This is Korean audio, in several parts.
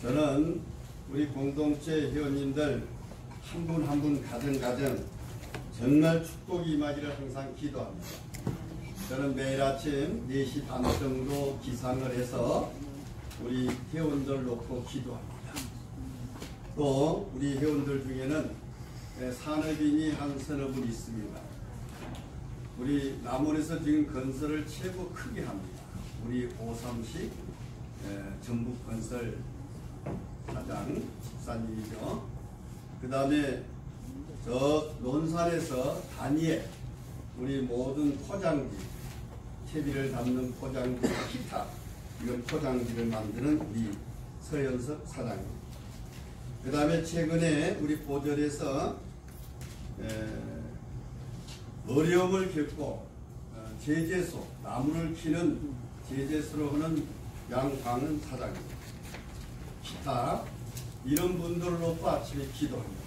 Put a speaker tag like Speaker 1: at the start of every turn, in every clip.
Speaker 1: 저는 우리 공동체 회원님들 한 분 한 분 가정 정말 축복이 임하기를 항상 기도합니다. 저는 매일 아침 4시 반 정도 기상을 해서 우리 회원들 놓고 기도합니다. 또 우리 회원들 중에는 산업인이 한 서너 분 있습니다. 우리 남원에서 지금 건설을 최고 크게 합니다. 우리 530 전북건설 사장 집사님이죠. 그 다음에 저 논산에서 다니엘 우리 모든 포장지 채비를 담는 포장지 기타 이건 포장지를 만드는 우리 서현석 사장님. 그 다음에 최근에 우리 보절에서 어려움을 겪고 제재소 나무를 키는 제재소로 하는 양광은 사장님. 기타 이런 분들을 놓고 아침에 기도합니다.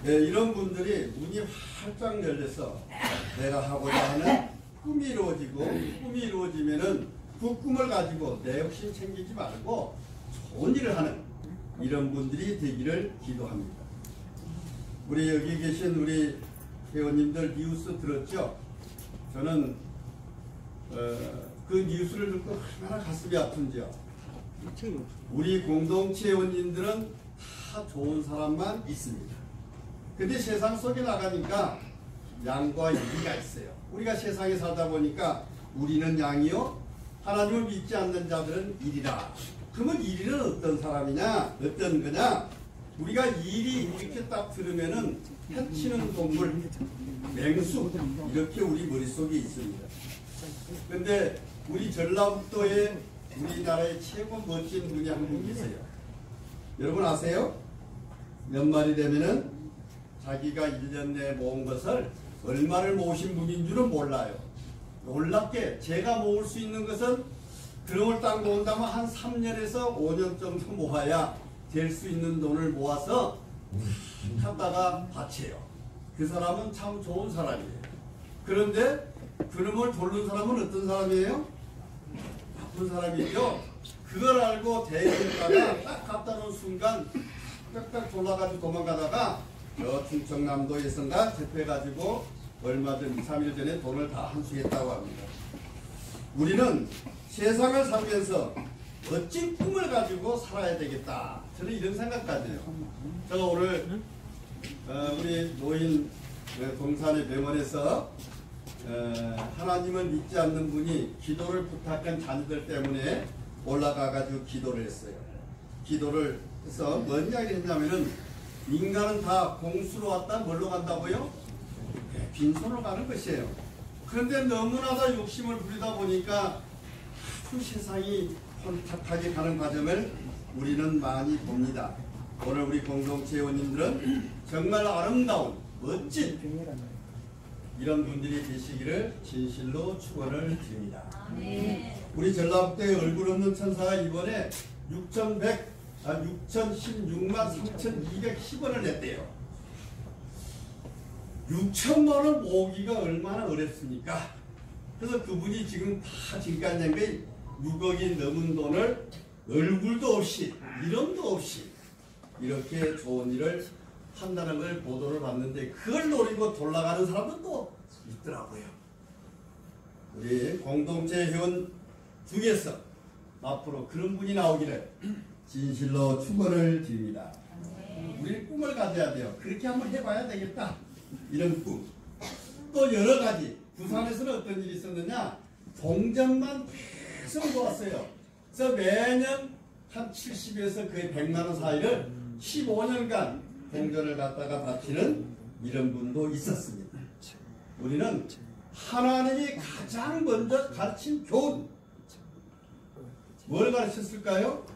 Speaker 1: 네, 이런 분들이 문이 활짝 열려서 내가 하고자 하는 꿈이 이루어지고 꿈이 이루어지면은 그 꿈을 가지고 내 욕심 챙기지 말고 좋은 일을 하는 이런 분들이 되기를 기도합니다. 우리 여기 계신 우리 회원님들 뉴스 들었죠? 저는 그 뉴스를 듣고 얼마나 가슴이 아픈지요. 우리 공동체 회원님들은 다 좋은 사람만 있습니다. 근데 세상 속에 나가니까 양과 이가 있어요. 우리가 세상에 살다 보니까 우리는 양이요 하나님을 믿지 않는 자들은 일이라. 그러면 일은 어떤 사람이냐 어떤 거냐. 우리가 일이 이렇게 딱 들으면은 해치는 동물 맹수 이렇게 우리 머릿속에 있습니다. 근데 우리 전라북도에 우리나라의 최고 멋진 분이 한 분 계세요. 여러분 아세요? 연말이 되면은 자기가 1년 내에 모은 것을 얼마를 모으신 분인 줄은 몰라요. 놀랍게 제가 모을 수 있는 것은 그놈을 딱 모은다면 한 3년에서 5년 정도 모아야 될 수 있는 돈을 모아서 갖다가 바쳐요. 그 사람은 참 좋은 사람이에요. 그런데 그놈을 돌는 사람은 어떤 사람이에요? 나쁜 사람이죠. 그걸 알고 대회에다가 딱 갖다 놓은 순간 딱딱 돌아가지고 도망가다가 저 충청남도에선가 접해가지고 얼마 전 2, 3일 전에 돈을 다 환수했다고 합니다. 우리는 세상을 살면서 멋진 꿈을 가지고 살아야 되겠다. 저는 이런 생각까지 해요. 제가 오늘 우리 노인 동산의 병원에서 하나님을 믿지 않는 분이 기도를 부탁한 자녀들 때문에 올라가가지고 기도를 했어요. 기도를 해서 뭔 이야기를 했냐면은 인간은 다 공수로 왔다 뭘로 간다고요? 빈손으로 가는 것이에요. 그런데 너무나 다 욕심을 부리다 보니까 아주 세상이 혼탁하게 가는 과정을 우리는 많이 봅니다. 오늘 우리 공동체 회원님들은 정말 아름다운 멋진 이런 분들이 되시기를 진실로 축원을 드립니다. 우리 전라북도의 얼굴 없는 천사가 이번에 6,016만 3,210원을 냈대요. 6천만원 모으기가 얼마나 어렵습니까? 그래서 그분이 지금 다 지금까지 낸 게 6억이 넘은 돈을 얼굴도 없이 이름도 없이 이렇게 좋은 일을 한다는 걸 보도를 봤는데 그걸 노리고 돌아가는 사람도 또 있더라고요. 우리 공동체 회원 중에서 앞으로 그런 분이 나오기를 진실로 축원을 드립니다. 우리 꿈을 가져야 돼요. 그렇게 한번 해봐야 되겠다. 이런 꿈. 또 여러 가지. 부산에서는 어떤 일이 있었느냐. 동전만 계속 모았어요. 그래서 매년 한 70에서 거의 100만원 사이를 15년간 동전을 갖다가 바치는 이런 분도 있었습니다. 우리는 하나님이 가장 먼저 가르친 교훈. 뭘 가르쳤을까요?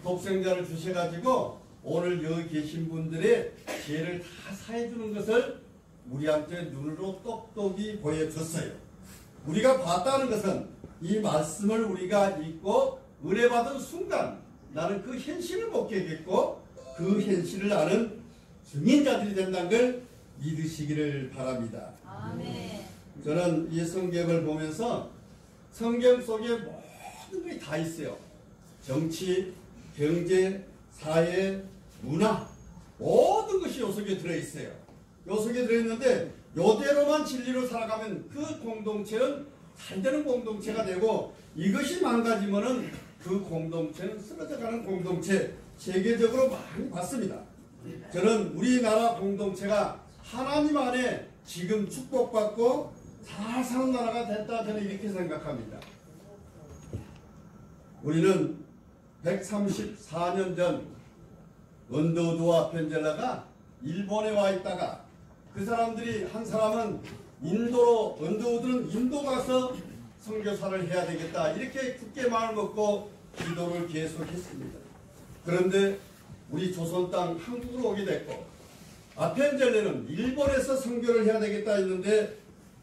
Speaker 1: 독생자를 주셔가지고 오늘 여기 계신 분들의 죄를 다 사해주는 것을 우리한테 눈으로 똑똑히 보여줬어요. 우리가 봤다는 것은 이 말씀을 우리가 읽고 은혜 받은 순간 나는 그 현실을 목격했고 그 현실을 아는 증인자들이 된다는 걸 믿으시기를 바랍니다. 아멘. 저는 이 성경을 보면서 성경 속에 모든 것이 다 있어요. 정치, 경제, 사회, 문화 모든 것이 요 속에 들어있어요. 요 속에 들어있는데 요대로만 진리로 살아가면 그 공동체는 잘되는 공동체가 되고, 이것이 망가지면은 그 공동체는 쓰러져가는 공동체 세계적으로 많이 봤습니다. 저는 우리나라 공동체가 하나님 안에 지금 축복받고 잘 사는 나라가 됐다, 저는 이렇게 생각합니다. 우리는 134년 전 언더우드와 펜젤라가 일본에 와 있다가 그 사람들이 한 사람은 인도로, 언더우드는 인도 가서 선교사를 해야 되겠다, 이렇게 굳게 마음을 먹고 기도를 계속했습니다. 그런데 우리 조선 땅 한국으로 오게 됐고, 아펜젤레는 일본에서 선교를 해야 되겠다 했는데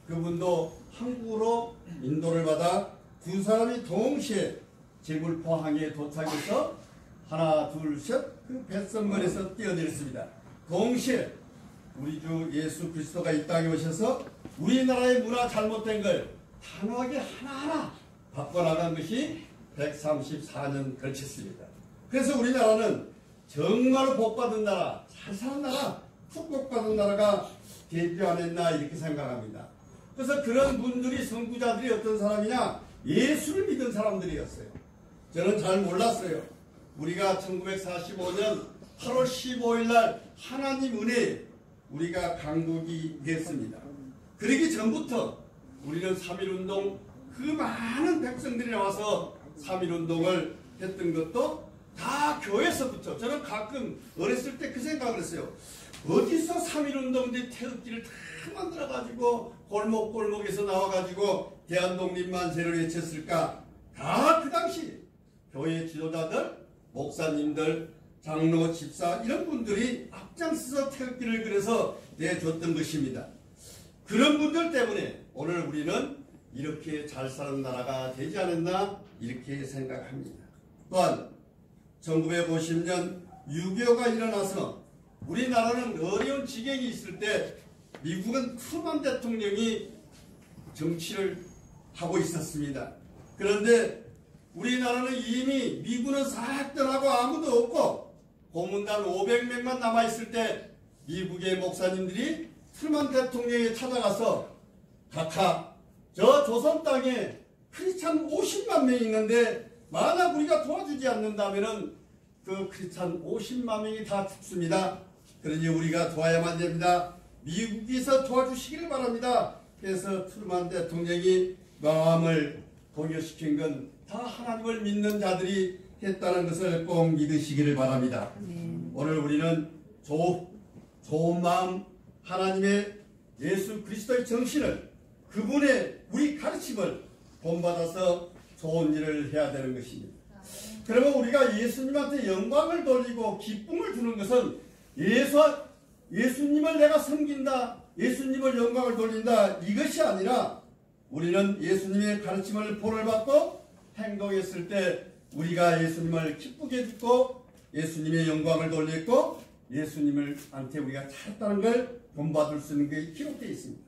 Speaker 1: 그분도 한국으로 인도를 받아 두 사람이 동시에 제물포항에 도착해서 하나 둘 셋 그 뱃선물에서 뛰어내렸습니다. 동시에 우리 주 예수 그리스도가 이 땅에 오셔서 우리나라의 문화 잘못된 걸 단호하게 하나하나 바꿔나간 것이 134년 걸쳤습니다. 그래서 우리나라는 정말 복받은 나라, 잘 사는 나라, 축복받은 나라가 되지 않았나 이렇게 생각합니다. 그래서 그런 분들이, 선구자들이 어떤 사람이냐, 예수를 믿은 사람들이었어요. 저는 잘 몰랐어요. 우리가 1945년 8월 15일 날 하나님 은혜에 우리가 강국이 됐습니다. 그러기 전부터 우리는 3.1운동, 그 많은 백성들이 나와서 3.1운동을 했던 것도 다 교회에서부터. 저는 가끔 어렸을 때 그 생각을 했어요. 어디서 3.1운동들이 태극기를 다 만들어가지고 골목골목에서 나와가지고 대한독립만세를 외쳤을까? 다 그 당시 교회 지도자들, 목사님들, 장로, 집사 이런 분들이 앞장서서 태극기를 그래서 내줬던 것입니다. 그런 분들 때문에 오늘 우리는 이렇게 잘 사는 나라가 되지 않았나 이렇게 생각합니다. 또한 1950년 6.25가 일어나서 우리나라는 어려운 지경이 있을 때 미국은 트루먼 대통령이 정치를 하고 있었습니다. 그런데 우리나라는 이미 미군은 싹 떠나고 아무도 없고 고문단 500명만 남아있을 때 미국의 목사님들이 트루먼 대통령에 찾아가서 각하, 저 조선 땅에 크리스찬 50만 명이 있는데 만약 우리가 도와주지 않는다면은 그 크리스찬 50만 명이 다 죽습니다. 그러니 우리가 도와야만 됩니다. 미국에서 도와주시기를 바랍니다. 그래서 트루먼 대통령이 마음을 동요시킨 건 다 하나님을 믿는 자들이 했다는 것을 꼭 믿으시기를 바랍니다. 오늘 우리는 좋은 마음, 하나님의 예수 그리스도의 정신을, 그분의 우리 가르침을 본받아서 좋은 일을 해야 되는 것입니다. 그러면 우리가 예수님한테 영광을 돌리고 기쁨을 주는 것은 예수님을 내가 섬긴다, 예수님을 영광을 돌린다, 이것이 아니라 우리는 예수님의 가르침을 본을 받고 행동했을 때 우리가 예수님을 기쁘게 해주고 예수님의 영광을 돌렸고 예수님한테 우리가 잘했다는 걸 본받을 수 있는 게 기록되어 있습니다.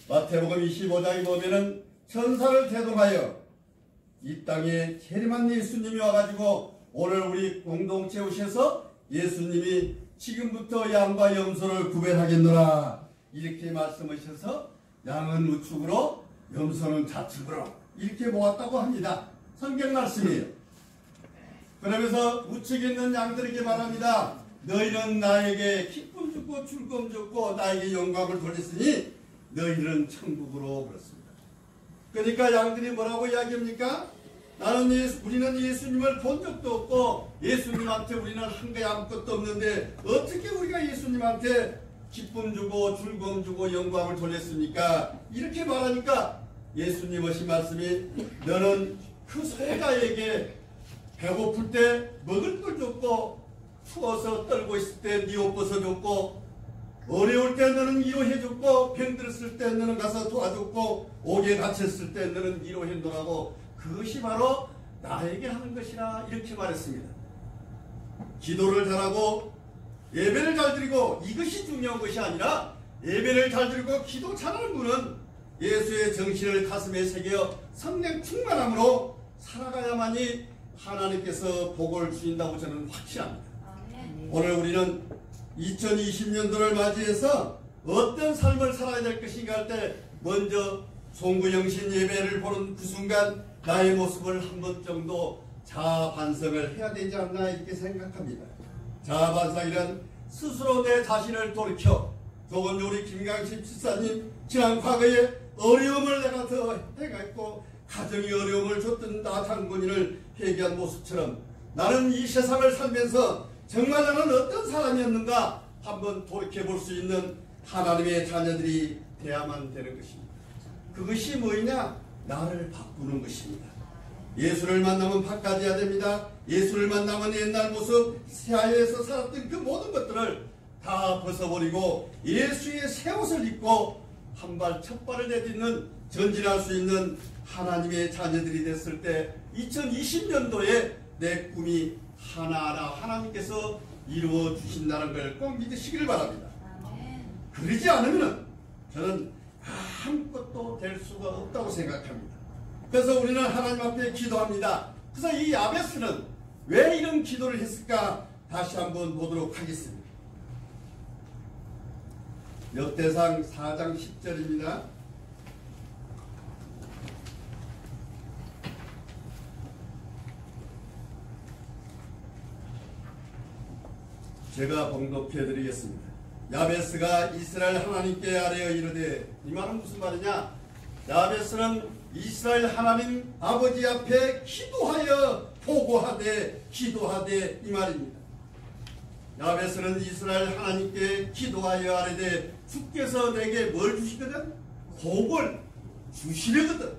Speaker 1: 마태복음 25장에 보면은 천사를 대동하여 이 땅에 재림한 예수님이 와가지고 오늘 우리 공동체 오셔서 예수님이 지금부터 양과 염소를 구별하겠노라 이렇게 말씀하셔서 양은 우측으로 염소는 좌측으로 이렇게 모았다고 합니다. 성경 말씀이에요. 그러면서 우측에 있는 양들에게 말합니다. 너희는 나에게 기쁨 주고 즐거움 주고 나에게 영광을 돌렸으니 너희는 천국으로 그렇습니다. 그러니까 양들이 뭐라고 이야기합니까? 우리는 예수님을 본 적도 없고 예수님한테 우리는 한 게 아무것도 없는데 어떻게 우리가 예수님한테 기쁨 주고 즐거움 주고 영광을 돌렸습니까? 이렇게 말하니까 예수님 하신 말씀이 너는 그 소자에게 배고플 때 먹을 걸 줬고 추워서 떨고 있을 때 네 옷 벗어줬고 어려울 때 너는 위로해줬고 병들었을 때 너는 가서 도와줬고 옥에 갇혔을 때 너는 위로해놓으라고 그것이 바로 나에게 하는 것이라 이렇게 말했습니다. 기도를 잘하고 예배를 잘 드리고 이것이 중요한 것이 아니라 예배를 잘 드리고 기도 잘하는 분은 예수의 정신을 가슴에 새겨 성령 충만함으로 살아가야만이 하나님께서 복을 주신다고 저는 확신합니다. 오늘 우리는 2020년도를 맞이해서 어떤 삶을 살아야 될 것인가 할 때 먼저 송구영신 예배를 보는 그 순간 나의 모습을 한 번 정도 자아 반성을 해야 되지 않나 이렇게 생각합니다. 자아 반성이란 스스로 내 자신을 돌이켜 혹은 우리 김강식 집사님 지난 과거에 어려움을 내가 더 해갔고 가정이 어려움을 줬던 나 장본인을 회개한 모습처럼 나는 이 세상을 살면서 정말 나는 어떤 사람이었는가 한번 돌이켜볼 수 있는 하나님의 자녀들이 돼야만 되는 것입니다. 그것이 뭐냐? 나를 바꾸는 것입니다. 예수를 만나면 바꿔야 됩니다. 예수를 만나면 옛날 모습 새하에서 살았던 그 모든 것들을 다 벗어버리고 예수의 새 옷을 입고 한 발 첫 발을 내딛는 전진할 수 있는 하나님의 자녀들이 됐을 때 2020년도에 내 꿈이 하나하나 하나님께서 이루어 주신다는 걸 꼭 믿으시길 바랍니다. 그러지 않으면 저는 아무것도 될 수가 없다고 생각합니다. 그래서 우리는 하나님 앞에 기도합니다. 그래서 이 야베스는 왜 이런 기도를 했을까 다시 한번 보도록 하겠습니다. 역대상 4장 10절입니다. 제가 봉독해 드리겠습니다. 야베스가 이스라엘 하나님께 아뢰어 이르되, 이 말은 무슨 말이냐? 야베스는 이스라엘 하나님 아버지 앞에 기도하여 보고하되 기도하되 이 말입니다. 야베스는 이스라엘 하나님께 기도하여 아뢰되 주께서 내게 뭘 주시거든? 복을 주시려거든.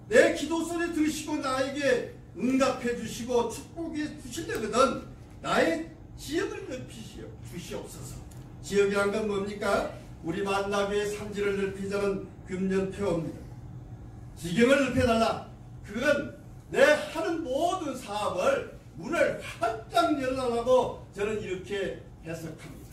Speaker 1: 내 기도 소리 들으시고 나에게 응답해 주시고 축복해 주시려거든. 나의 지역을 주시옵소서. 지역이란 건 뭡니까? 우리 만나교의 산지를 넓히자는 금년표입니다. 지경을 넓혀달라. 그건 내 하는 모든 사업을 문을 활짝 열어달라고 저는 이렇게 해석합니다.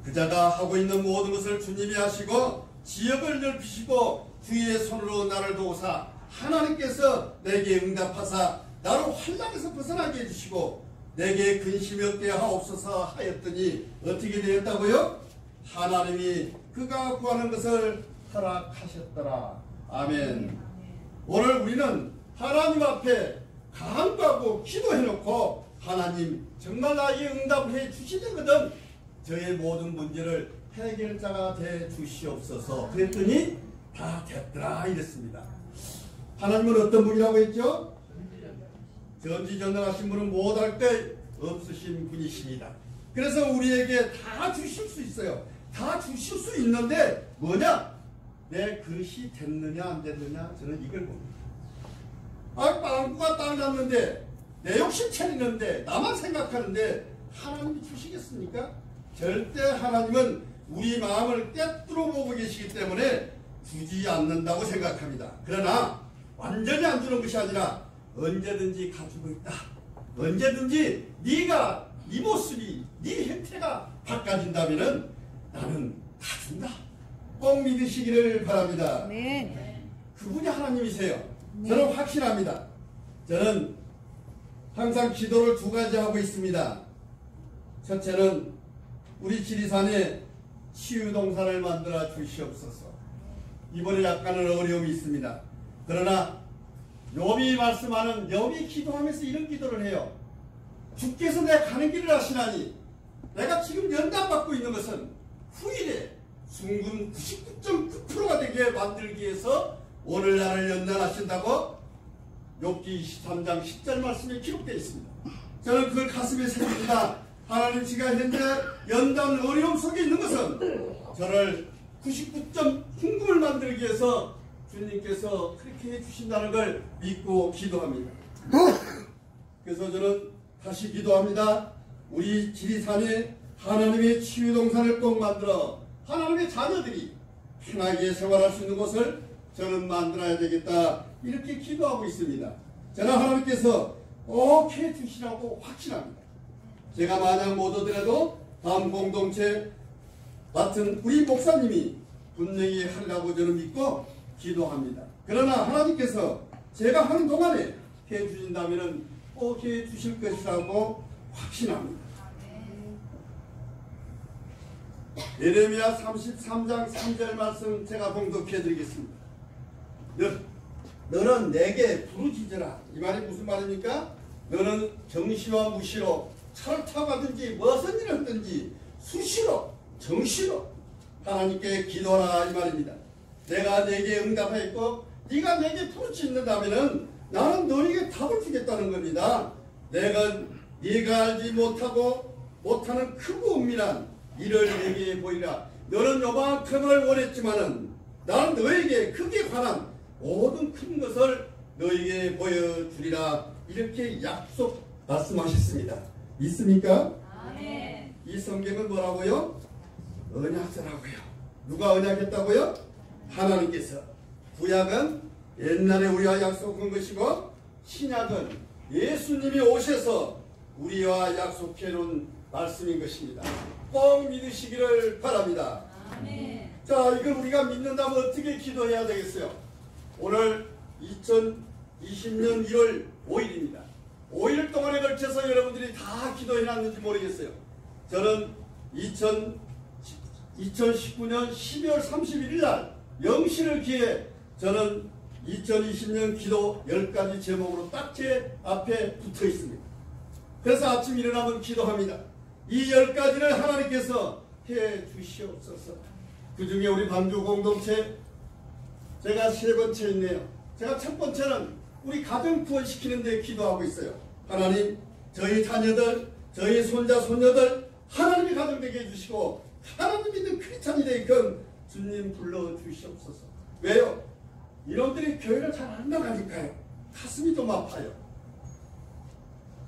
Speaker 1: 그자가 하고 있는 모든 것을 주님이 하시고 지역을 넓히시고 주의 손으로 나를 도우사 하나님께서 내게 응답하사 나를 환난에서 벗어나게 해주시고 내게 근심이 없게 하옵소서 하였더니 어떻게 되었다고요? 하나님이 그가 구하는 것을 허락하셨더라. 아멘. 오늘 우리는 하나님 앞에 간구하고 기도해놓고 하나님 정말 나에게 응답해 주시려거든 저의 모든 문제를 해결자가 돼 주시옵소서. 그랬더니 다 됐더라 이랬습니다. 하나님은 어떤 분이라고 했죠? 전지전능하신 분은 못할 때 없으신 분이십니다. 그래서 우리에게 다 주실 수 있어요. 다 주실 수 있는데 뭐냐? 내 그릇이 됐느냐 안 됐느냐 저는 이걸 봅니다. 빵꾸가 딱 났는데 내 욕심 차리는데 나만 생각하는데 하나님이 주시겠습니까? 절대 하나님은 우리 마음을 꿰뚫어 보고 계시기 때문에 주지 않는다고 생각합니다. 그러나 완전히 안 주는 것이 아니라 언제든지 가지고 있다. 언제든지 네가 네 모습이 네 형태가 바꿔진다면 나는 다 준다. 꼭 믿으시기를 바랍니다.
Speaker 2: 네.
Speaker 1: 그분이 하나님이세요. 저는 확신합니다. 저는 항상 기도를 두 가지 하고 있습니다. 첫째는 우리 지리산에 치유동산을 만들어 주시옵소서. 이번에 약간은 어려움이 있습니다. 그러나 욥이 말씀하는 욥이 기도하면서 이런 기도를 해요. 주께서 내 가는 길을 아시나니 내가 지금 연단받고 있는 것은 후일에 순금 99.9%가 되게 만들기 위해서 오늘 나를 연단하신다고 욥기 23장 10절 말씀에 기록되어 있습니다. 저는 그걸 가슴에 새깁니다. 하나님 제가 현재 연단 어려움 속에 있는 것은 저를 99.9%를 만들기 위해서 주님께서 그렇게 해주신다는 걸 믿고 기도합니다. 그래서 저는 다시 기도합니다. 우리 지리산에 하나님의 치유동산을 꼭 만들어 하나님의 자녀들이 편하게 생활할 수 있는 곳을 저는 만들어야 되겠다 이렇게 기도하고 있습니다. 저는 하나님께서 꼭 해주시라고 확신합니다. 제가 만약 못 오더라도 다음 공동체 맡은 우리 목사님이 분명히 하려고 저는 믿고 기도합니다. 그러나 하나님께서 제가 하는 동안에 해 주신다면 꼭 해 주실 것이라고 확신합니다. 예레미야 33장 3절 말씀 제가 봉독해 드리겠습니다. 너는 내게 부르짖으라. 이 말이 무슨 말입니까? 너는 정시와 무시로 차를 타고 가든지 무슨 일을 하든지 수시로 정시로 하나님께 기도하라 이 말입니다. 내가 내게 응답하였고 네가 내게 부르짖는다면 나는 너에게 답을 주겠다는 겁니다. 내가 네가 알지 못하는 크고 은밀한 일을 내게 보이라. 너는 요만큼을 원했지만은 나는 너에게 크게 관한 모든 큰 것을 너에게 보여주리라. 이렇게 약속 말씀하셨습니다. 있습니까?
Speaker 2: 아멘.
Speaker 1: 이 성경은 뭐라고요? 언약서라고요. 누가 언약했다고요? 하나님께서. 구약은 옛날에 우리와 약속한 것이고 신약은 예수님이 오셔서 우리와 약속해 놓은 말씀인 것입니다. 꼭 믿으시기를 바랍니다.
Speaker 2: 아멘.
Speaker 1: 자, 이걸 우리가 믿는다면 어떻게 기도해야 되겠어요? 오늘 2020년 1월 5일입니다. 5일 동안에 걸쳐서 여러분들이 다 기도해놨는지 모르겠어요. 저는 2019년 12월 31일 날 영신을 기해 저는 2020년 기도 10가지 제목으로 딱 제 앞에 붙어 있습니다. 그래서 아침 일어나면 기도합니다. 이 10가지를 하나님께서 해 주시옵소서. 그 중에 우리 방주 공동체 제가 3번째 있네요. 제가 첫 번째는 우리 가정 구원시키는 데 기도하고 있어요. 하나님, 저희 자녀들, 저희 손자, 손녀들 하나님이 가정되게 해주시고 하나님 믿는 크리스찬이 되게끔 주님 불러주시옵소서. 왜요? 이놈들이 교회를 잘 안 나가니까요. 가슴이 좀 아파요.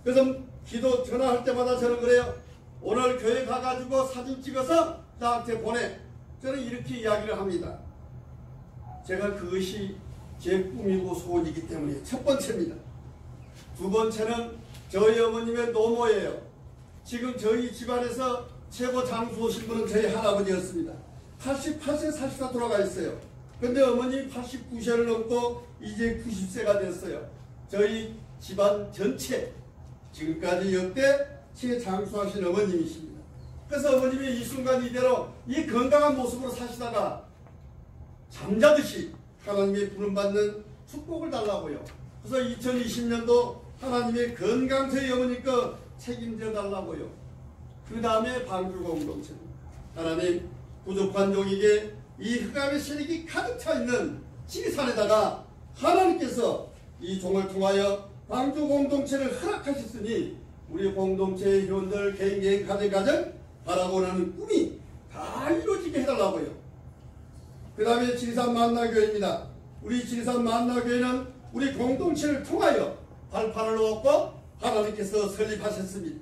Speaker 1: 그래서 기도 전화할 때마다 저는 그래요. 오늘 교회 가가지고 사진 찍어서 나한테 보내. 저는 이렇게 이야기를 합니다. 제가 그것이 제 꿈이고 소원이기 때문에 첫 번째입니다. 두 번째는 저희 어머님의 노모예요. 지금 저희 집안에서 최고 장수오신 분은 저희 할아버지였습니다. 88세 44 돌아가 있어요. 근데 어머니 89세를 넘고 이제 90세가 됐어요. 저희 집안 전체 지금까지 역대 최장수하신 어머님이십니다. 그래서 어머님이 이 순간 이대로 이 건강한 모습으로 사시다가 잠자듯이 하나님의 부름받는 축복을 달라고요. 그래서 2020년도 하나님의 건강 저희 어머니 거 책임져 달라고요. 그 다음에 방주 공동체. 하나님 부족한 종에게 이 흑암의 세력이 가득 차 있는 지리산에다가 하나님께서 이 종을 통하여 방주 공동체를 허락하셨으니 우리 공동체 회원들 개인 가정 바라고는 꿈이 다 이루어지게 해달라고요. 그 다음에 지리산 만나교회입니다. 우리 지리산 만나교회는 우리 공동체를 통하여 발판을 얻고 하나님께서 설립하셨습니다.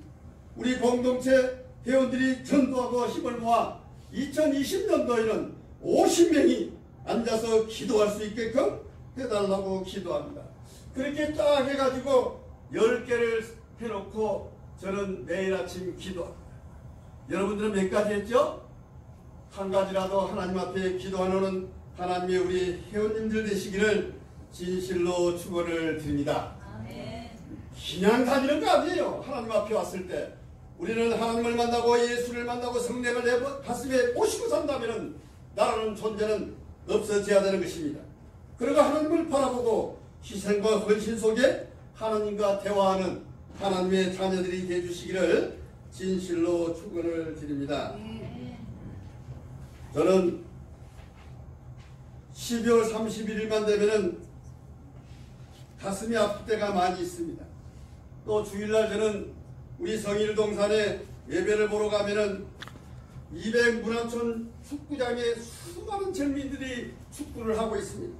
Speaker 1: 우리 공동체 회원들이 전도하고 힘을 모아 2020년도에는 50명이 앉아서 기도할 수 있게끔 해달라고 기도합니다. 그렇게 딱 해가지고 10개를 해놓고 저는 매일 아침 기도합니다. 여러분들은 몇 가지 했죠? 한 가지라도 하나님 앞에 기도하는 하나님의 우리 회원님들 되시기를 진실로 축원을 드립니다.
Speaker 2: 아멘.
Speaker 1: 그냥 다니는 거 아니에요. 하나님 앞에 왔을 때 우리는 하나님을 만나고 예수를 만나고 성령을 내 가슴에 모시고 산다면 나라는 존재는 없어져야 되는 것입니다. 그리고 하나님을 바라보고 희생과 헌신 속에 하나님과 대화하는 하나님의 자녀들이 되어주시기를 진실로 축원을 드립니다. 저는 12월 31일만 되면은 가슴이 아플 때가 많이 있습니다. 또 주일날 저는 우리 성일동산에 예배를 보러 가면은 200문화촌 축구장에 수많은 젊은이들이 축구를 하고 있습니다.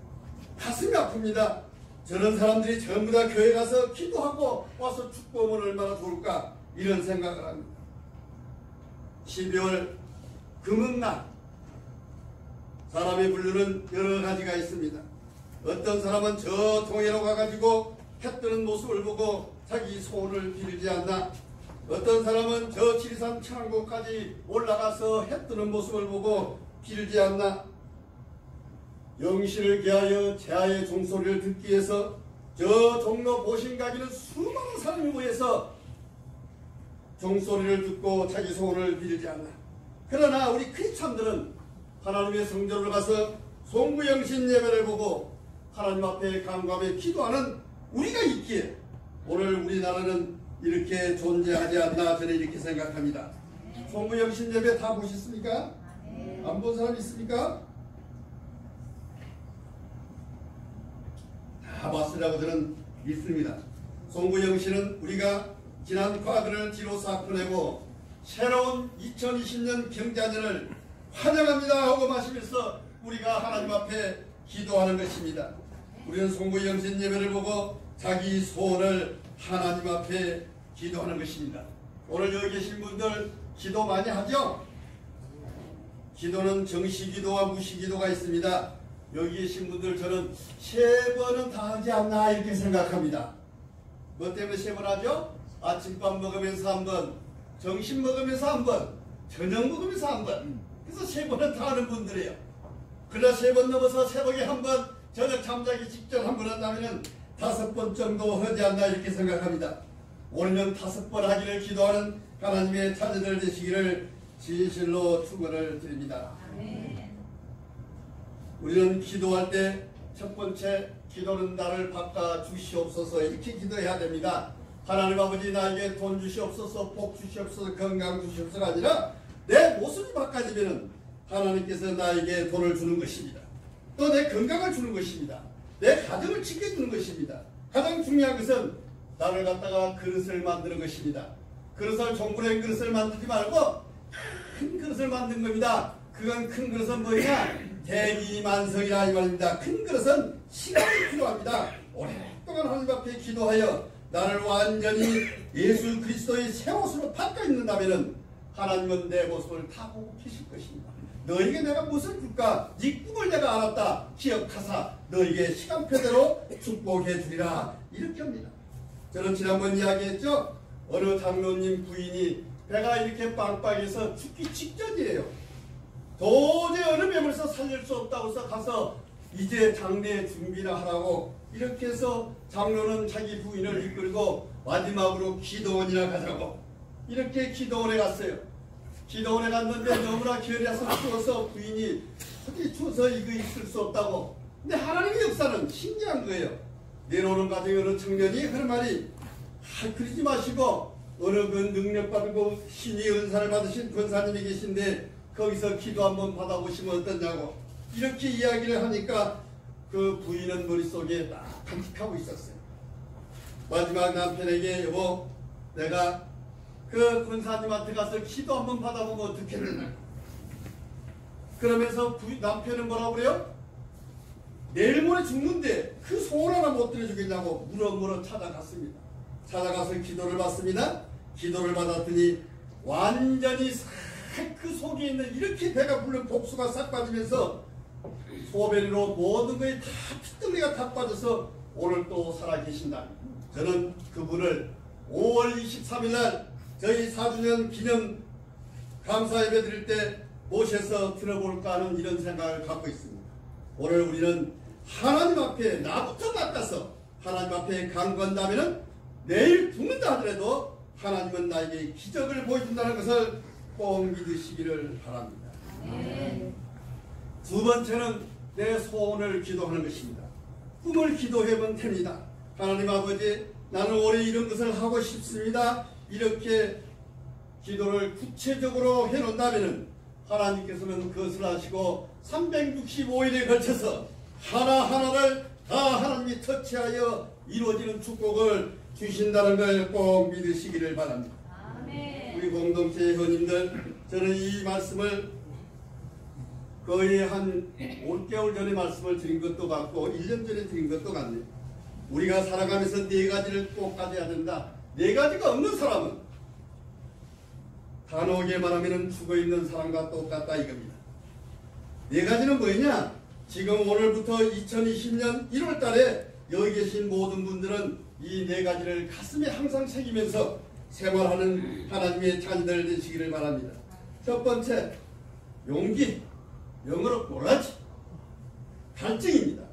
Speaker 1: 가슴이 아픕니다. 저런 사람들이 전부 다 교회 가서 기도하고 와서 축구하면 얼마나 좋을까 이런 생각을 합니다. 12월 금음날 사람이 부르는 여러 가지가 있습니다. 어떤 사람은 저 동해로 가가지고 해 뜨는 모습을 보고 자기 소원을 빌지 않나. 어떤 사람은 저 지리산 천왕봉까지 올라가서 해 뜨는 모습을 보고 빌지 않나. 영신을 기하여 제아의 종소리를 듣기 위해서 저 종로 보신가기는 수많은 사람을 위해서 종소리를 듣고 자기 소원을 빌지 않나. 그러나 우리 크리스찬들은 하나님의 성전을 가서 송구영신 예배를 보고 하나님 앞에 간구하며 기도하는 우리가 있기에 오늘 우리나라는 이렇게 존재하지 않나 저는 이렇게 생각합니다. 송구영신 예배 다 보셨습니까? 안 본 사람 있습니까? 다 봤으라고 저는 믿습니다. 송구영신은 우리가 지난 과거를 뒤로 삭혀내고 새로운 2020년 경자년을 환영합니다 하고 마시면서 우리가 하나님 앞에 기도하는 것입니다. 우리는 송구영신 예배를 보고 자기 소원을 하나님 앞에 기도하는 것입니다. 오늘 여기 계신 분들 기도 많이 하죠? 기도는 정시기도와 무시기도가 있습니다. 여기 계신 분들 저는 3번은 다 하지 않나 이렇게 생각합니다. 뭐 때문에 3번 하죠? 아침밥 먹으면서 1번, 점심 먹으면서 1번, 저녁 먹으면서 1번. 그래서 3번은 다 하는 분들이에요. 그러나 3번 넘어서 새벽에 1번, 저녁 잠자기 직전 1번 한다면 5번 정도 하지 않나 이렇게 생각합니다. 오늘은 5번 하기를 기도하는 하나님의 자녀들 되시기를 진실로 축원을 드립니다. 우리는 기도할 때 첫 번째 기도는 나를 바꿔 주시옵소서 이렇게 기도해야 됩니다. 하나님 아버지 나에게 돈 주시옵소서, 복 주시옵소서, 건강 주시옵소서가 아니라 내 모습이 바꿔지면 하나님께서 나에게 돈을 주는 것입니다. 또 내 건강을 주는 것입니다. 내 가정을 지켜주는 것입니다. 가장 중요한 것은 나를 갖다가 그릇을 만드는 것입니다. 그릇을 종구랭 그릇을 만들지 말고 큰 그릇을 만든 겁니다. 그건 큰 그릇은 뭐냐? 대기만성이라 이 말입니다. 큰 그릇은 시간이 필요합니다. 오랫동안 하나님 앞에 기도하여 나를 완전히 예수 그리스도의 새 옷으로 바꿔 입는다면 하나님은 내 모습을 다 보고 계실 것입니다. 너에게 내가 무엇을 줄까? 네 꿈을 내가 알았다. 기억하사 너에게 시간표대로 축복해 주리라. 이렇게 합니다. 저는 지난번 이야기했죠. 어느 장로님 부인이 배가 이렇게 빵빵해서 죽기 직전이에요. 도저히 어느 병원에서 살릴 수 없다고 해서 가서 이제 장례 준비를 하라고 이렇게 해서 장로는 자기 부인을 이끌고 마지막으로 기도원이나 가자고 이렇게 기도원에 갔어요. 기도원에 갔는데 너무나 결이라서 추워서 부인이 어디 추워서 이거 있을 수 없다고. 근데 하나님의 역사는 신기한 거예요. 내려오는 과정에 어느 청년이 하는 말이 그러지 마시고 어느 그 능력받고 신의 은사를 받으신 권사님이 계신데 거기서 기도 한번 받아보시면 어떠냐고 이렇게 이야기를 하니까 그 부인은 머릿속에 딱 간직하고 있었어요. 마지막 남편에게 여보 내가 그 권사님한테 가서 기도 한번 받아보면 어떻겠느냐. 그러면서 남편은 뭐라고 그래요? 내일 모레 죽는데 그 소원 하나 못 들어주겠냐고 물어 찾아갔습니다. 찾아가서 기도를 받습니다. 기도를 받았더니 완전히 그 속에 있는 이렇게 배가 부른 복수가 싹 빠지면서 소변으로 모든 것이 다 핏덩이가 다 빠져서 오늘 또 살아계신다. 저는 그분을 5월 23일 날 저희 4주년 기념 감사 예배 드릴 때 모셔서 들어볼까 하는 이런 생각을 갖고 있습니다. 오늘 우리는 하나님 앞에 나부터 닦아서 하나님 앞에 간구한다면 내일 죽는다 하더라도 하나님은 나에게 기적을 보여준다는 것을 꼭 믿으시기를 바랍니다. 두 번째는 내 소원을 기도하는 것입니다. 꿈을 기도해보면 됩니다. 하나님 아버지 나는 올해 이런 것을 하고 싶습니다. 이렇게 기도를 구체적으로 해놓는다면 하나님께서는 그것을 하시고 365일에 걸쳐서 하나하나를 다 하나님이 터치하여 이루어지는 축복을 주신다는 걸 꼭 믿으시기를 바랍니다. 우리 공동체 회원님들 저는 이 말씀을 거의 한 5개월 전에 말씀을 드린 것도 같고 1년 전에 드린 것도 같네요. 우리가 살아가면서 4가지를 꼭 가져야 된다. 4가지가 없는 사람은 단호하게 말하면 죽어있는 사람과 똑같다 이겁니다. 4가지는 뭐냐? 지금 오늘부터 2020년 1월 달에 여기 계신 모든 분들은 이 4가지를 가슴에 항상 새기면서 생활하는 하나님의 자녀들 되시기를 바랍니다. 첫 번째, 용기, 영어로 courage, 갈증입니다.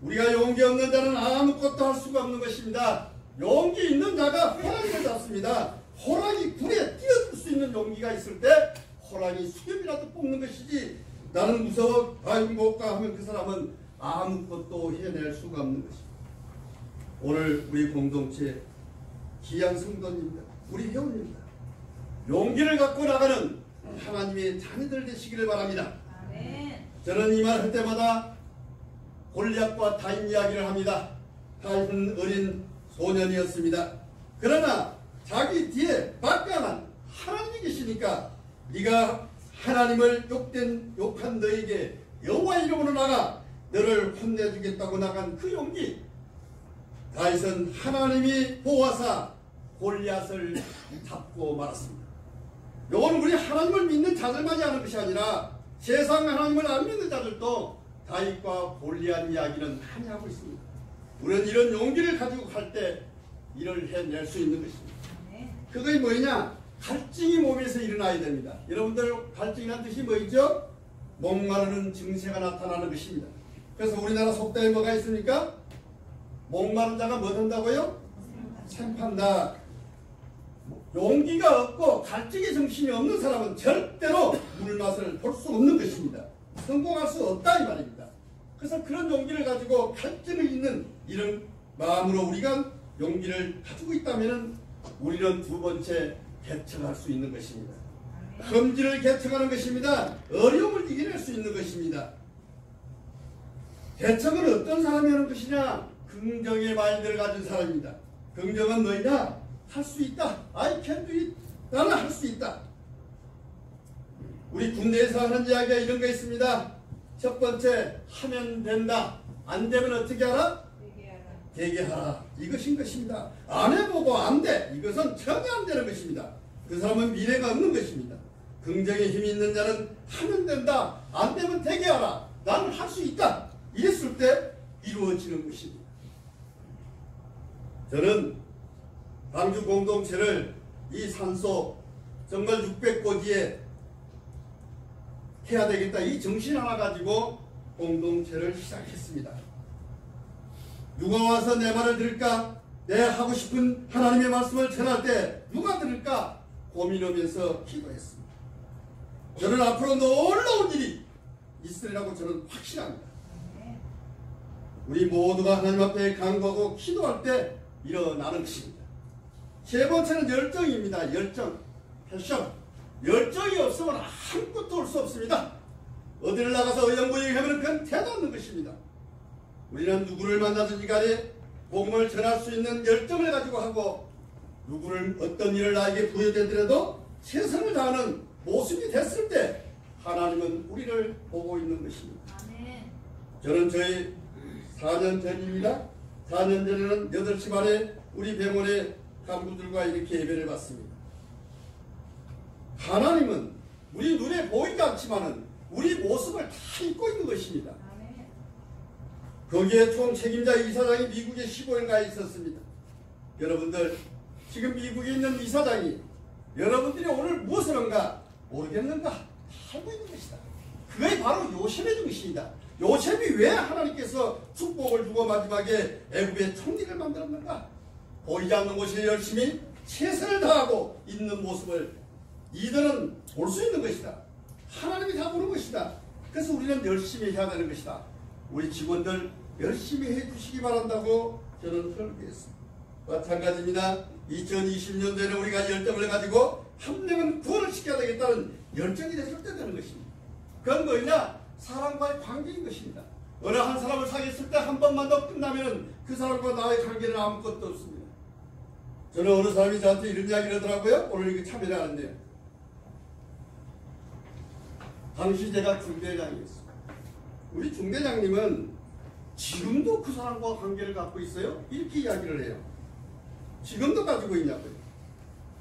Speaker 1: 우리가 용기 없는 자는 아무것도 할 수가 없는 것입니다. 용기 있는 자가 호랑이를 잡습니다. 호랑이 굴에 뛰어들 수 있는 용기가 있을 때 호랑이 수염이라도 뽑는 것이지, 나는 무서워 아이고 못 가 하면 그 사람은 아무것도 해낼 수가 없는 것입니다. 오늘 우리 공동체 귀한 성도님들, 우리 회원님들, 용기를 갖고 나가는 하나님의 자녀들 되시기를 바랍니다. 저는 이 말 할 때마다 골리앗과 다윗 이야기를 합니다. 다윗은 어린 소년이었습니다. 그러나 자기 뒤에 막강한 하나님이 계시니까 네가 하나님을 욕한 너에게 여호와 이름으로 나가 너를 혼내주겠다고 나간 그 용기, 다윗은 하나님이 보호하사 골리앗을 잡고 말았습니다. 이건 우리 하나님을 믿는 자들만이 하는 것이 아니라 세상 하나님을 안 믿는 자들도 다윗과 골리앗 이야기는 많이 하고 있습니다. 우리는 이런 용기를 가지고 갈 때 일을 해낼 수 있는 것입니다. 그것이 뭐냐? 갈증이 몸에서 일어나야 됩니다. 여러분들, 갈증이라는 뜻이 뭐죠? 목마르는 증세가 나타나는 것입니다. 그래서 우리나라 속담에 뭐가 있습니까? 목마른 자가 뭐 된다고요? 샘판다. 용기가 없고 갈증의 정신이 없는 사람은 절대로 물맛을 볼 수 없는 것입니다. 성공할 수 없다 이 말입니다. 그래서 그런 용기를 가지고 갈증을 있는 이런 마음으로 우리가 용기를 가지고 있다면 우리는 두 번째 개척할 수 있는 것입니다. 험지를 개척하는 것입니다. 어려움을 이겨낼 수 있는 것입니다. 개척은 어떤 사람이 하는 것이냐? 긍정의 마인드를 가진 사람입니다. 긍정은 뭐냐? 할 수 있다. I can do it. 나는 할 수 있다. 우리 군대에서 하는 이야기가 이런 거 있습니다. 첫 번째, 하면 된다. 안 되면 어떻게 하라? 되게 하라. 이것인 것입니다. 안 해보고 안 돼. 이것은 전혀 안 되는 것입니다. 그 사람은 미래가 없는 것입니다. 긍정의 힘이 있는 자는 하면 된다. 안 되면 되게 하라. 나는 할 수 있다. 이랬을 때 이루어지는 것입니다. 저는 광주 공동체를 이 산소 정말 600고지에 해야 되겠다. 이 정신 하나 가지고 공동체를 시작했습니다. 누가 와서 내 말을 들을까? 내 하고 싶은 하나님의 말씀을 전할 때 누가 들을까? 고민하면서 기도했습니다. 저는 앞으로 놀라운 일이 있으리라고 저는 확신합니다. 우리 모두가 하나님 앞에 간구하고 기도할 때 일어나는 것입니다. 세 번째는 열정입니다. 열정, 패션. 열정이 없으면 아무것도 올 수 없습니다. 어디를 나가서 어영부영하면 그건 대도 없는 것입니다. 우리는 누구를 만나든지 간에 복음을 전할 수 있는 열정을 가지고 하고, 누구를 어떤 일을 나에게 부여되더라도 최선을 다하는 모습이 됐을 때 하나님은 우리를 보고 있는 것입니다. 저는 저희 4년 전입니다. 4년 전에는 8시 반에 우리 병원의 간부들과 이렇게 예배를 받습니다. 하나님은 우리 눈에 보이지 않지만은 우리 모습을 다 잊고 있는 것입니다. 거기에 총 책임자 이사장이 미국에 15년간 있었습니다. 여러분들, 지금 미국에 있는 이사장이 여러분들이 오늘 무엇을 한가 모르겠는가 알고 있는 것이다. 그게 바로 요셉의 정신이다. 요셉이 왜 하나님께서 축복을 주고 마지막에 애굽의 총리를 만들었는가? 보이지 않는 곳에 열심히 최선을 다하고 있는 모습을 이들은 볼 수 있는 것이다. 하나님이 다 보는 것이다. 그래서 우리는 열심히 해야 되는 것이다. 우리 직원들 열심히 해주시기 바란다고 저는 설교했습니다. 마찬가지입니다. 2020년도에는 우리가 열정을 가지고 한 명은 구원을 시켜야 되겠다는 열정이 됐을 때 되는 것입니다. 그건 뭐냐? 사람과의 관계인 것입니다. 어느 한 사람을 사귀었을 때 한 번만 더 끝나면 그 사람과 나의 관계는 아무것도 없습니다. 저는 어느 사람이 저한테 이런 이야기를 하더라고요. 오늘 이거 참여를 하는데요. 당시 제가 중대장이었어요. 우리 중대장님은 지금도 그 사람과 관계를 갖고 있어요? 이렇게 이야기를 해요. 지금도 가지고 있냐고요.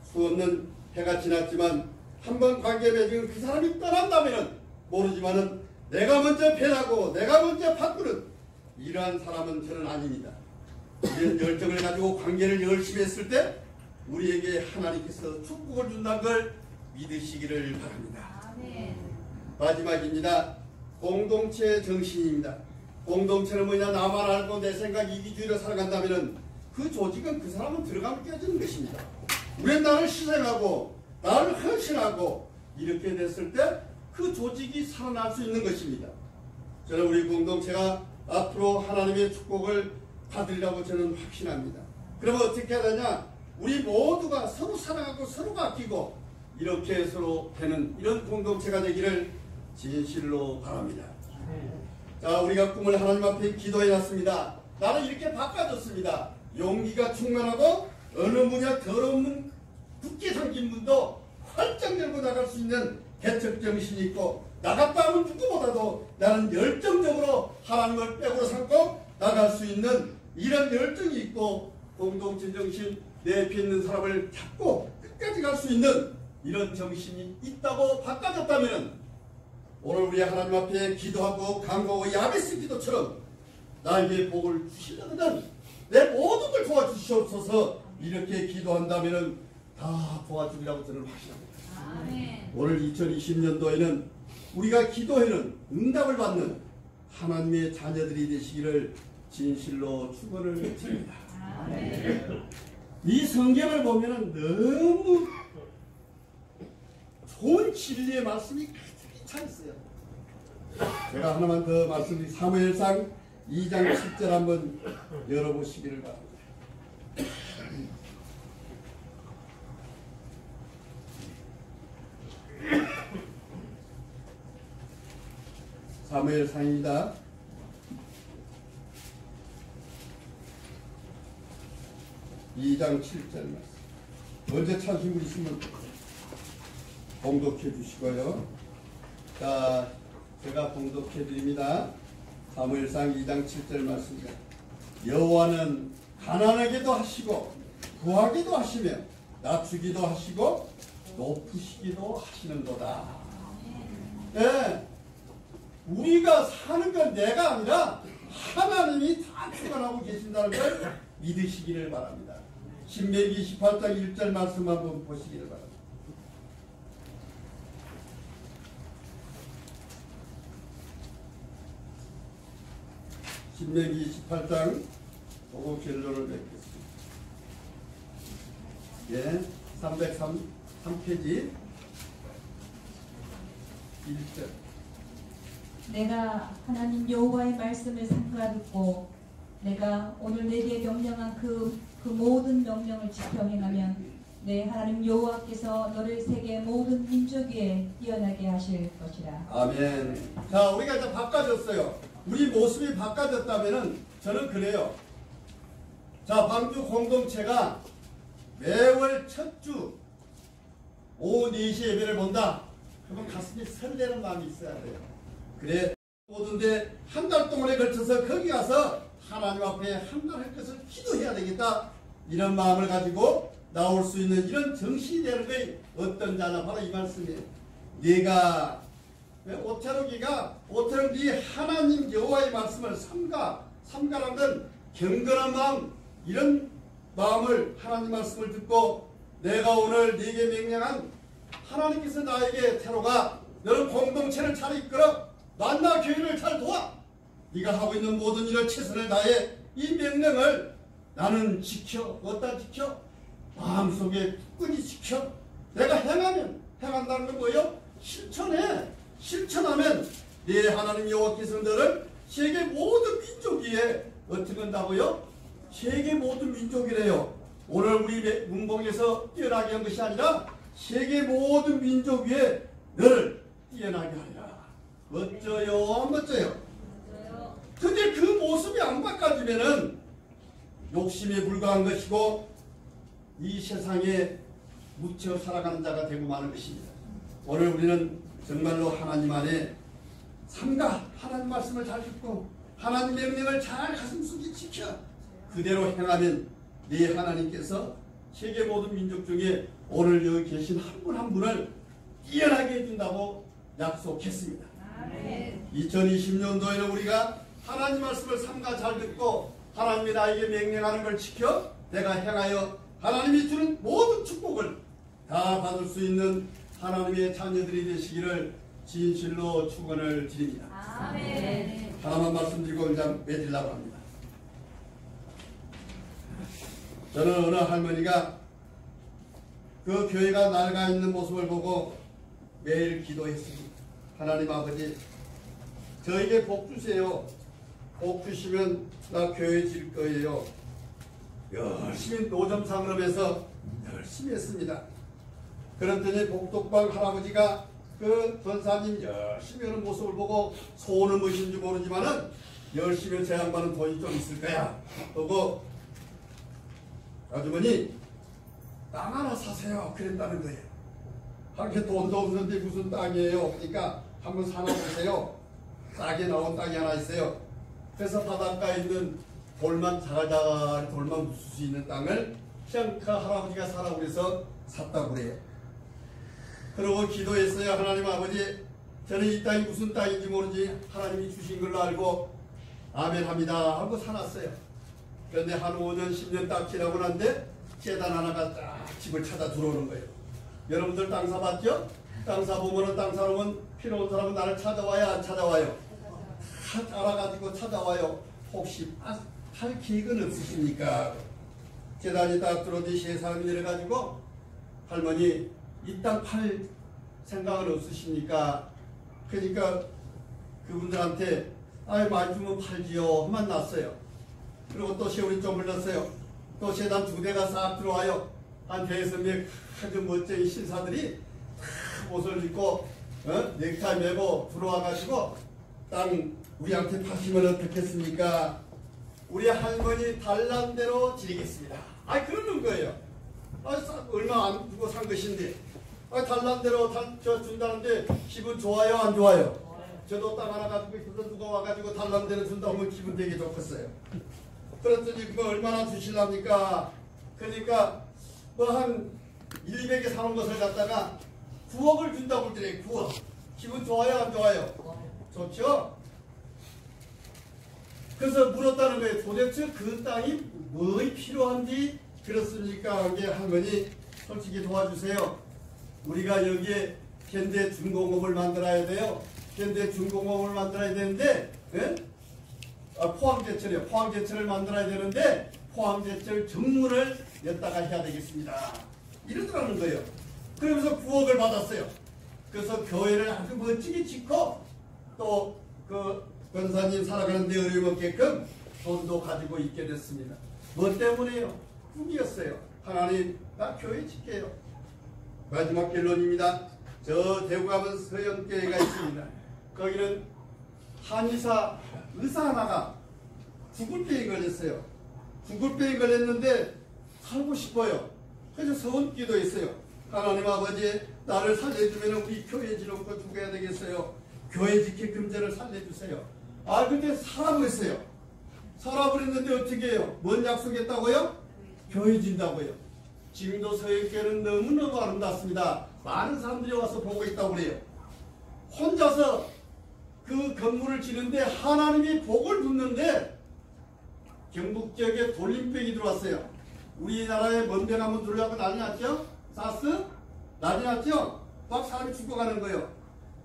Speaker 1: 수없는 해가 지났지만 한번 관계 맺은 그 사람이 떠난다면 모르지만은 내가 먼저 변하고 내가 먼저 바꾸는 이러한 사람은 저는 아닙니다. 이런 열정을 가지고 관계를 열심히 했을 때 우리에게 하나님께서 축복을 준다는 걸 믿으시기를 바랍니다. 마지막입니다. 공동체 정신입니다. 공동체는 뭐냐, 나만 알고 내 생각 이기주의로 살아간다면 그 조직은 그 사람은 들어가면 깨지는 것입니다. 우리는 나를 희생하고 나를 헌신하고 이렇게 됐을 때 그 조직이 살아날 수 있는 것입니다. 저는 우리 공동체가 앞으로 하나님의 축복을 받으리라고 저는 확신합니다. 그러면 어떻게 해야 되냐? 우리 모두가 서로 사랑하고 서로가 아끼고 이렇게 서로 되는 이런 공동체가 되기를 진실로 바랍니다. 자, 우리가 꿈을 하나님 앞에 기도해놨습니다. 나는 이렇게 바꿔줬습니다. 용기가 충만하고 어느 분야 더러운 문, 굳게 잠긴 문도 활짝 열고 나갈 수 있는 개척 정신이 있고, 나갔다 하면 누구보다도 나는 열정적으로 하나님을 백으로 삼고 나갈 수 있는 이런 열정이 있고, 공동체 정신, 내 옆에 있는 사람을 잡고 끝까지 갈 수 있는 이런 정신이 있다고 바꿔졌다면, 오늘 우리 하나님 앞에 기도하고 간구하고 야베스 기도처럼 나에게 복을 주시려거든 내 모든 걸 도와주시옵소서 이렇게 기도한다면 다 도와주리라고 저는 확신합니다. 아멘. 오늘 2020년도에는 우리가 기도에는 응답을 받는 하나님의 자녀들이 되시기를 진실로 축원을 드립니다. 아멘. 이 성경을 보면 너무 좋은 진리의 말씀이 가득 차 있어요. 제가 하나만 더 말씀드리면 사무엘상 2장 10절 한번 열어보시기를 바랍니다. 사무엘상입니다. 2장 7절 말씀. 먼저 찾으신 분 있으면 봉독해 주시고요. 자, 제가 봉독해 드립니다. 사무엘상 2장 7절 말씀입니다. 여호와는 가난하게도 하시고 부하게도 하시며 낮추기도 하시고 높으시기도 하시는도다. 네. 우리가 사는 건 내가 아니라 하나님이 다 주관하고 계신다는 걸 믿으시기를 바랍니다. 신명기 28장 1절 말씀 한번 보시기를 바랍니다. 신명기 28장 보고 결론을 맺겠습니다. 예, 303페이지 1절.
Speaker 2: 내가 하나님 여호와의 말씀을 삼가 듣고 내가 오늘 내게 명령한 그 모든 명령을 지켜 행하면 내 하나님 여호와께서 너를 세계 모든 민족 위에 뛰어나게 하실 것이라.
Speaker 1: 아멘. 자, 우리가 이제 바꿔졌어요. 우리 모습이 바꿔졌다면은 저는 그래요. 자, 방주 공동체가 매월 첫 주 오후 4시 예배를 본다. 그러면 가슴이 설레는 마음이 있어야 돼요. 그래, 모든데 한 달 동안에 걸쳐서 거기 가서 하나님 앞에 한 달 할 것을 기도해야 되겠다. 이런 마음을 가지고 나올 수 있는 이런 정신이 되는 것이 어떤 자냐, 바로 이 말씀이에요. 네가 오태로기가 네 하나님 여호와의 말씀을 삼가란 건 경건한 마음, 이런 마음을 하나님 말씀을 듣고 내가 오늘 네게 명령한 하나님께서 나에게 태로가 너는 공동체를 잘 이끌어 만나 교회를 잘 도와 네가 하고 있는 모든 일을 최선을 다해 이 명령을 나는 지켜. 어디다 지켜? 마음속에 굳건히 지켜. 내가 행한다는 건 뭐예요? 실천하면 네 하나님 여호와께서 너를 세계 모든 민족 위에 어떻게 한다고요? 세계 모든 민족이래요. 오늘 우리 문봉에서 뛰어나게 한 것이 아니라 세계 모든 민족 위에 너를 뛰어나게 하리라. 멋져요, 안 멋져요? 근데 그 모습이 안 바꿔지면은 욕심에 불과한 것이고 이 세상에 묻혀 살아가는 자가 되고 마는 것입니다. 오늘 우리는 정말로 하나님 안에 하나님 말씀을 잘 듣고 하나님 명령을 잘 가슴속에 지켜 그대로 행하면 네 하나님께서 세계 모든 민족 중에 오늘 여기 계신 한 분 한 분을 뛰어나게 해준다고 약속했습니다. 2020년도에는 우리가 하나님 말씀을 삼가 잘 듣고 하나님이 나에게 명령하는 걸 지켜 내가 행하여 하나님이 주는 모든 축복을 다 받을 수 있는 하나님의 자녀들이 되시기를 진실로 축원을 드립니다.
Speaker 2: 아멘.
Speaker 1: 하나만 말씀드리고 그냥 매질라고 합니다. 저는 어느 할머니가 그 교회가 낡아 있는 모습을 보고 매일 기도했습니다. 하나님 아버지, 저에게 복 주세요. 복 주시면 나 교회 질 거예요. 열심히 노점 상업에서 열심히 했습니다. 그랬더니 복덕방 할아버지가 그 전사님 열심히 하는 모습을 보고 소원은 무엇인지 모르지만은 열심히 제 양반은 돈이 좀 있을 거야. 그리고 아주머니 땅 하나 사세요. 그랬다는 거예요. 한게 돈도 없는데 무슨 땅이에요? 그러니까 한번 사놔보세요. 싸게 나온 땅이 하나 있어요. 그래서 바닷가에 있는 돌만 자갈자갈 돌만 부술 수 있는 땅을 그냥 그 할아버지가 사라고 그래서 샀다고 그래요. 그러고 기도했어요. 하나님 아버지, 저는 이 땅이 무슨 땅인지 모르지 하나님이 주신 걸로 알고 아멘 합니다 하고 사놨어요. 그런데 한 5년 10년 딱 지나고 난데 재단 하나가 딱 집을 찾아 들어오는 거예요. 여러분들 땅 사봤죠? 땅 사보면은 땅 사놓으면 필요한 사람은 나를 찾아와요, 안 찾아와요? 다 알아가지고 찾아와요. 혹시 할 계획은 없으십니까? 재단이 딱 들어오더니 세 사람이 내려가지고 할머니 이 땅 팔 생각은 없으십니까? 그러니까 그분들한테 아이 많이 주면 팔지요 만 났어요. 그리고 또 세월이 좀 흘렀어요. 또 재단 2대가 싹 들어와요. 한 대에서 몇 아주 멋쟁이 신사들이 다 옷을 입고 넥타이 매고 들어와가지고 땅 우리한테 파시면 어떻겠습니까? 우리 할머니 달란대로 드리겠습니다. 아 그러는 거예요. 얼마 안 주고 산 것인데 달란대로 준다는데 기분 좋아요 안 좋아요? 저도 땅 하나 가지고 있어서 누가 와가지고 달란대로 준다고 하면 기분 되게 좋겠어요. 그랬더니 그거 얼마나 주실랍니까? 그러니까 뭐 한 1, 200에 사는 것을 갖다가 9억을 준다고 그러더래요. 9억. 기분 좋아요 안 좋아요? 좋죠? 그래서 물었다는 거예요. 도대체 그 땅이 뭐에 필요한지 그렇습니까? 이게 할머니 솔직히 도와주세요. 우리가 여기에 현대 중공업을 만들어야 돼요. 현대 중공업을 만들어야 되는데 포항제철이요. 포항제철을 만들어야 되는데 포항제철 정문을 였다가 해야 되겠습니다. 이러더라는 거예요. 그러면서 9억을 받았어요. 그래서 교회를 아주 멋지게 짓고 또 그 권사님 살아가는 데 어려움 없게끔 돈도 가지고 있게 됐습니다. 뭐 때문에요? 꿈이었어요. 하나님 나 교회 짓게요. 마지막 결론입니다. 저 대구 가면 서영교회가 있습니다. 거기는 한의사 의사 하나가 죽을병이 걸렸어요. 죽을병이 걸렸는데 살고 싶어요. 그래서 서원 기도했어요. 하나님 아버지 나를 살려주면 우리 교회 지놓고 죽어야 되겠어요. 교회 지킬 금제를 살려주세요. 아 근데 살아버렸어요. 살아버렸는데 어떻게 해요? 뭔 약속했다고요? 교회 진다고요. 지금도 서영교회는 너무너무 아름답습니다. 많은 사람들이 와서 보고 있다고 그래요. 혼자서 그 건물을 지는데 하나님이 복을 붓는데 경북 지역에 돌림병이 들어왔어요. 우리나라에 먼병 한번 들어가고 난리 났죠? 사스? 난리 났죠? 막 사람이 죽어가는 거예요.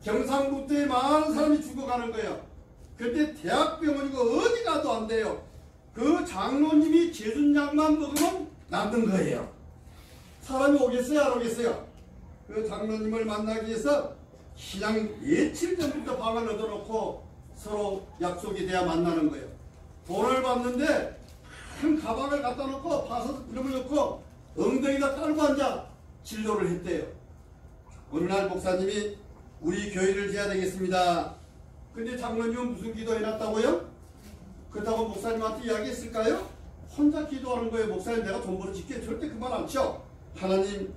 Speaker 1: 경상북도에 많은 사람이 죽어가는 거예요. 그때 대학병원이고 어디 가도 안 돼요. 그 장로님이 제순약만 먹으면 낫는 거예요. 사람이 오겠어요 안 오겠어요? 그 장로님을 만나기 위해서 그냥 며칠 전부터 방을 얻어놓고 서로 약속이 돼야 만나는 거예요. 돈을 받는데 큰 가방을 갖다 놓고 파서 이름을 넣고 엉덩이다 깔고 앉아 진료를 했대요. 어느 날 목사님이 우리 교회를 지어야 되겠습니다. 근데 장로님은 무슨 기도 해놨다고요? 그렇다고 목사님한테 이야기했을까요? 혼자 기도하는 거예요. 목사님 내가 돈 벌어줄게. 절대 그 말 안 쳐. 하나님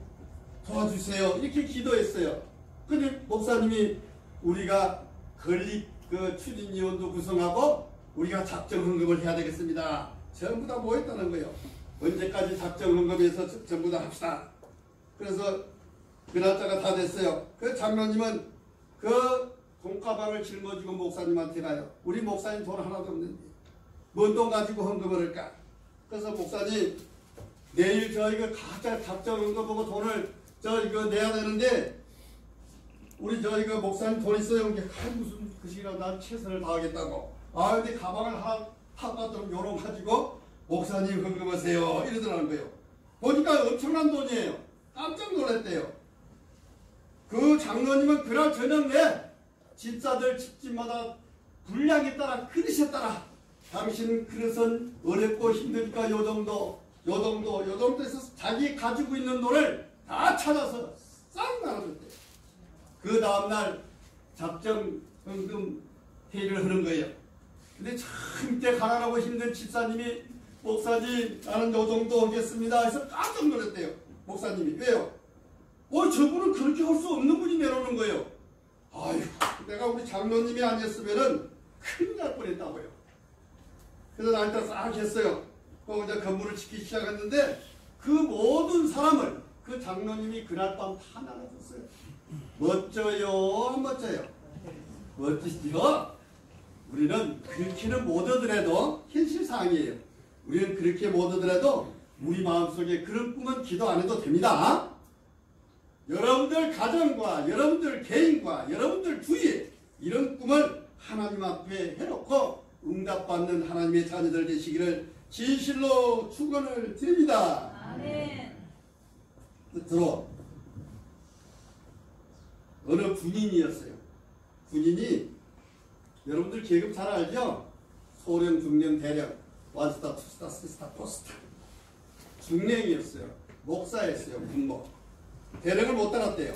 Speaker 1: 도와주세요. 이렇게 기도했어요. 근데 목사님이 우리가 건립 추진위원도 구성하고 우리가 작정 헌금을 해야 되겠습니다. 전부 다 모였다는 거예요. 언제까지 작정 헌금해서 전부 다 합시다. 그래서 그 날짜가 다 됐어요. 그 장로님은 그 돈가방을 짊어지고 목사님한테 가요. 우리 목사님 돈 하나도 없는데 뭔 돈 가지고 헌금을 할까? 그래서 목사님 내일 저희가 각자 작정 헌금 보고 돈을 이거 내야 되는데 우리 목사님 돈 있어요? 무슨 그 시기라도 난 최선을 다하겠다고. 아 근데 가방을 하나 좀 열어가지고 목사님 헌금하세요 이러더라는 거예요. 보니까 엄청난 돈이에요. 깜짝 놀랐대요. 그 장로님은 그날 저녁에 집사들 집집마다 분량에 따라 그릇에 따라 당신 그릇은 어렵고 힘드니까 요 정도 해서 자기 가지고 있는 돈을 다 찾아서 싹 나눠줬대요. 그 다음날 작정 헌금 회의를 하는 거예요. 근데 참 이때 가난하고 힘든 집사님이 목사님 나는 요 정도 하겠습니다 해서 깜짝 놀랐대요. 목사님이 왜요? 저분은 그렇게 할 수 없는 분이 내놓는 거예요. 아이고 내가 우리 장로님이 아니었으면은 큰일 날 뻔했다고요. 그래서 나한테 싹 했어요. 이제 건물을 짓기 시작했는데 그 모든 사람을 그 장로님이 그날 밤 다 나눠줬어요. 멋져요 안 멋져요? 멋지죠? 우리는 그렇게는 못 얻으래도 현실상황이에요. 우리는 그렇게 못 얻으래도 우리 마음속에 그런 꿈은 기도 안 해도 됩니다. 여러분들 가정과 여러분들 개인과 여러분들 주위에 이런 꿈을 하나님 앞에 해놓고 응답받는 하나님의 자녀들 되시기를 진실로 축원을 드립니다.
Speaker 2: 아멘.
Speaker 1: 끝으로 어느 군인이었어요. 군인이 여러분들 계급 잘 알죠? 소령, 중령, 대령, 원스타, 투스타, 쓰리스타, 포스타. 중령이었어요. 목사였어요. 군목. 대령을 못 따랐대요.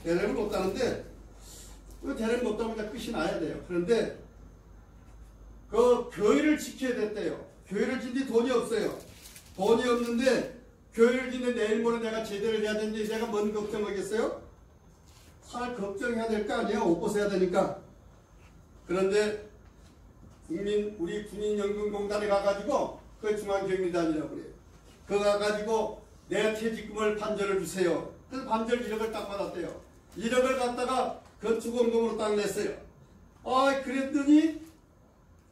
Speaker 1: 대령을 못 따는데 대령 못 따면 끝이 나야 돼요. 그런데 그 교회를 지켜야 됐대요. 교회를 짓는데 돈이 없어요. 돈이 없는데 교회를 짓는데 내일 모레 내가 제대로 해야 되는데 내가 뭔 걱정하겠어요? 살 걱정해야 될 거 아니에요. 옷 벗어야 되니까. 그런데 우리 군인연금공단에 가가지고 그 중앙경리단이라고 그래요. 그거 가가지고 내 퇴직금을 반절을 주세요. 그래서 반절 1억을 딱 받았대요. 1억을 갖다가 건축원금으로 딱 냈어요. 그랬더니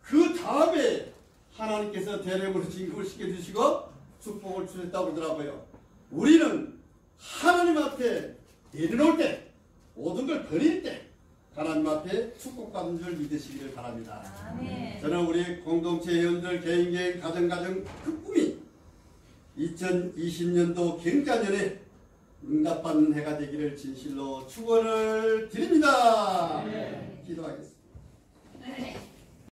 Speaker 1: 그 다음에 하나님께서 대령으로 진급을 시켜주시고 축복을 주셨다고 그러더라고요. 우리는 하나님 앞에 내려놓을 때 모든 걸 버릴 때 하나님 앞에 축복받는 줄 믿으시기를 바랍니다.
Speaker 2: 아멘.
Speaker 1: 저는 우리 공동체 회원들 개인 가정 그 꿈이 2020년도 경자년에 응답받는 해가 되기를 진실로 축원을 드립니다. 기도하겠습니다.